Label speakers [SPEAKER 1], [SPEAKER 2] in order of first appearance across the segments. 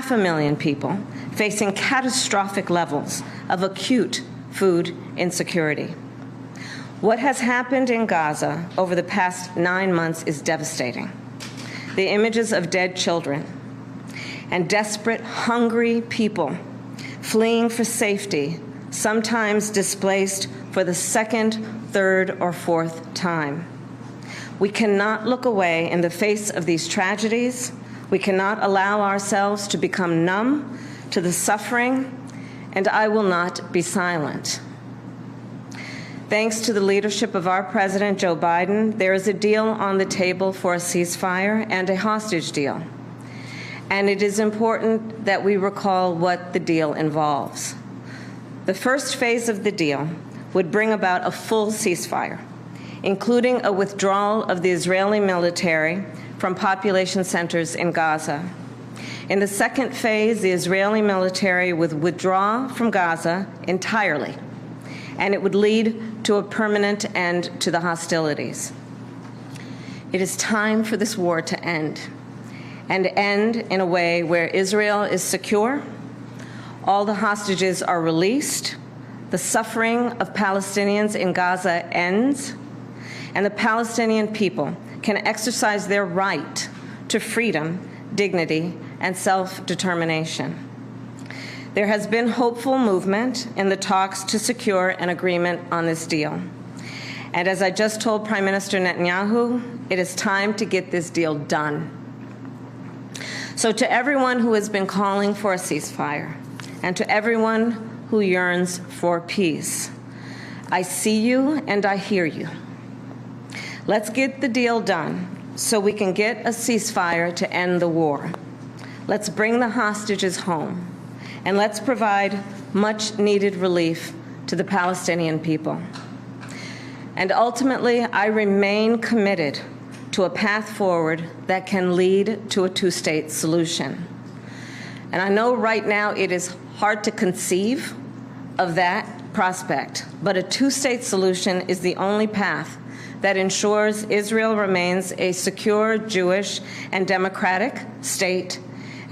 [SPEAKER 1] 500,000 people facing catastrophic levels of acute food insecurity. What has happened in Gaza over the past 9 months is devastating. The images of dead children and desperate, hungry people fleeing for safety, sometimes displaced for the second, third, or fourth time. We cannot look away in the face of these tragedies. We cannot allow ourselves to become numb to the suffering, and I will not be silent. Thanks to the leadership of our President, Joe Biden, there is a deal on the table for a ceasefire and a hostage deal. And it is important that we recall what the deal involves. The first phase of the deal would bring about a full ceasefire, including a withdrawal of the Israeli military from population centers in Gaza. In the second phase, the Israeli military would withdraw from Gaza entirely, and it would lead to a permanent end to the hostilities. It is time for this war to end, and end in a way where Israel is secure, all the hostages are released, the suffering of Palestinians in Gaza ends, and the Palestinian people can exercise their right to freedom, dignity, and self-determination. There has been hopeful movement in the talks to secure an agreement on this deal. And as I just told Prime Minister Netanyahu, it is time to get this deal done. So to everyone who has been calling for a ceasefire, and to everyone who yearns for peace, I see you and I hear you. Let's get the deal done so we can get a ceasefire to end the war. Let's bring the hostages home, and let's provide much-needed relief to the Palestinian people. And ultimately, I remain committed to a path forward that can lead to a two-state solution. And I know right now it is hard to conceive of that prospect, but a two-state solution is the only path that ensures Israel remains a secure, Jewish, and democratic state,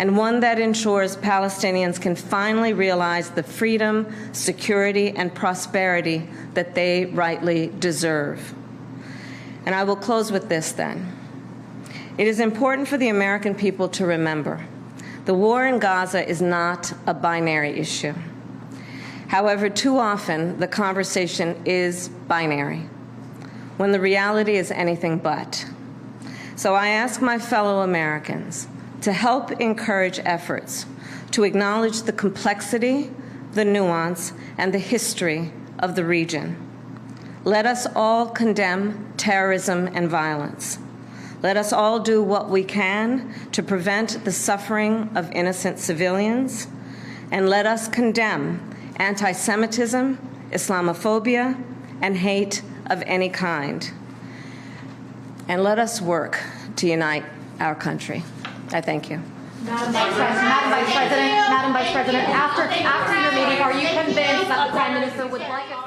[SPEAKER 1] and one that ensures Palestinians can finally realize the freedom, security, and prosperity that they rightly deserve. And I will close with this then. It is important for the American people to remember the war in Gaza is not a binary issue. However, too often the conversation is binary, when the reality is anything but. So I ask my fellow Americans to help encourage efforts to acknowledge the complexity, the nuance, and the history of the region. Let us all condemn terrorism and violence. Let us all do what we can to prevent the suffering of innocent civilians, and let us condemn anti-Semitism, Islamophobia, and hate of any kind. And let us work to unite our country. I thank you.
[SPEAKER 2] Madam Vice President, after your meeting, are you convinced that the Prime Minister would like us